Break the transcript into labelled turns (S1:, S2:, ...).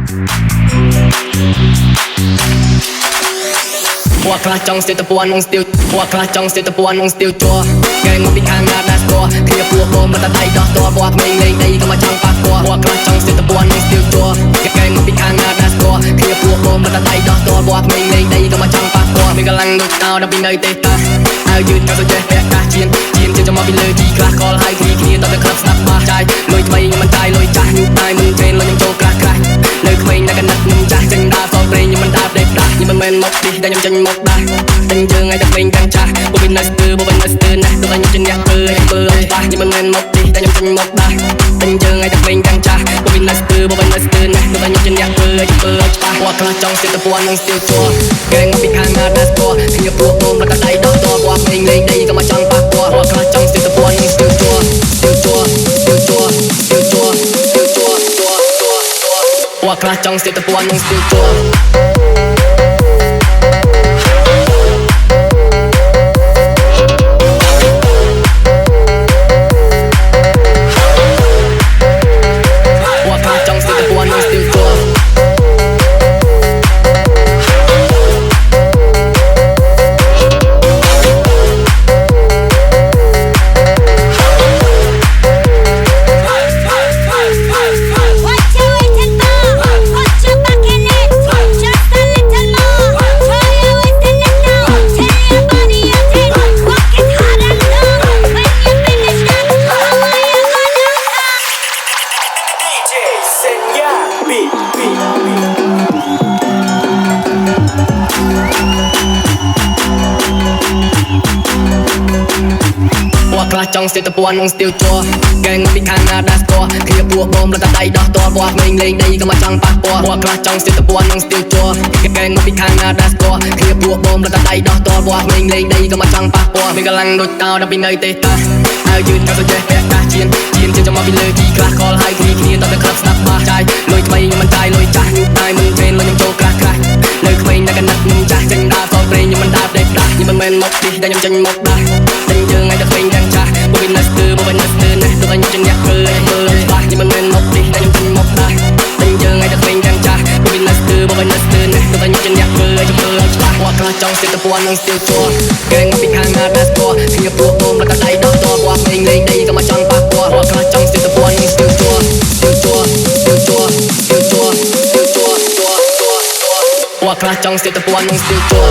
S1: Hoaខ្លះចង់ស្ទើរទៅពួននឹងស្ទៀវhoaខ្លះចង់ស្ទើរទៅពួននឹងស្ទៀវជួកែងមកពីខាងណាដាស់ស្គាល់គ្នាពួកបងមកតែដៃដោះតបក្មេងលេងដីក៏មកចង់ប៉ះពាល់hoaខ្លះចង់ស្ទើរទៅពួននឹងស្ទៀវជួកែងមកពីខាងណាដាស់ស្គាល់គ្នាពួកបងមកតែដៃដោះតបក្មេងលេងដីក៏មកចង់ប៉ះពាល់មានកម្លាំងដូចតោដល់ពីនៅទេតាហើយយឺតក៏ចេះពាក់កាសជៀនចាំមកពីលើទីខ្លះកលហើយគ្នាតទៅក្រាប់ស្ដាប់បាសចាយលុយថ្មីខ្ញុំមិនចាយលុយចាស់ញូតែមិនជេនលុយខ្ញុំចូលក្រាស់នៅក្មេងតែកណាត់ខ្ញុំចាស់ចេញដើរសងព្រេងខ្ញុំមិនដើរដេកដាស់ខ្ញុំមិនមែនមកទីតែខ្ញុំចេញមកដាស់តែយើងឲ្យតែក្មេងទាំងចាស់ពួកវិញនៅស្ទើពួកវិញនៅស្ទើណាស់ដូចខ្ញុំជំនះពើឲ្យច្បាស់ខ្ញុំមិនមែនមកទីតែខ្ញុំចេញមកដាស់តែយើងឲ្យតែក្មេងទាំងចាស់ពួកវិញនៅស្ទើពួកវិញនៅស្ទើណាស់ដូចខ្ញុំជំនះពើឲ្យច្បាស់ពួកខ្លះចង់ស្ទើទៅពួននឹងស្ទើជួកែងមកពីខាងណាដាស់ស្គាល់គ្នាពួកបងមកតែដៃដោះតពួកក្មេងលេងដីក៏មកចង់ប៉ះពួកខ្លះចង់ស្ទើទៅពួននឹងស្ទើជួhoaខ្លះចង់ស្ទើរទៅពួននឹងស្ទើជួhoaខ្លះចង់ស្ទើរទៅពួននឹងស្ទើជួខ្លះចង់ស្ទើរទៅពួននឹងស្ទើជួកែងមកពីខាងណាដាស់ស្គាល់គ្នាពួកបងមកតែដៃដោះតបក្មេងលេងដីក៏មកចង់ប៉ះពាល់ខ្លះចង់ស្ទើរទៅពួននឹងស្ទើជួកែងមកពីខាងណាដាស់ស្គាល់គ្នាពួកបងមកតែដៃដោះតបក្មេងលេងដីក៏មកចង់ប៉ះពាល់មានកម្លាំងដូចតោដល់ពីនៅទេតាហើយយឺតក៏ចេះពាក់កាសជៀនចាំមកពីលើទីខ្លះកលហើយគ្នាតទៅក្រាប់ស្ដាប់បាសចាយលុយថ្មីខ្ញុំមិនចាយលុយចាស់ញូតែមិនជេនលុយខ្ញុំចូលក្រាស់នៅក្មេងតែកណាត់ខ្ញុំចាស់ចេញដើរសងព្រេងខ្ញុំមិនដើរដេកដាស់ខ្ញុំមិនមែនមកទីតែខ្ញុំចេញមកដាស់តែយើងឲ្យតែក្មេងទាំងចាស់ពួកវិញនៅស្ទើណាស់ដូចខ្ញុំជំនះពើឲ្យច្បាស់ខ្ញុំមិនមែនមកទីតែខ្ញុំចេញមកដាស់តែយើងឲ្យតែក្មេងទាំងចាស់ពួកវិញនៅស្ទើណាស់ដូចខ្ញុំជំនះពើឲ្យច្បាស់hoaខ្លះចង់ស្ទើរទៅពួននឹងស្ទើជួកែងមកពីខាងណាដាស់ស្គាល់គ្នាពួកបងមកតែដៃដោះតបក្មេងលេងដីក៏មកចង់ប៉ះពាល់hoaខ្លះចង់ស្ទើរទៅពួននឹងស្ទើជួhoaខ្លះចង់ស្ទើរទៅពួននឹងស្ទើជួ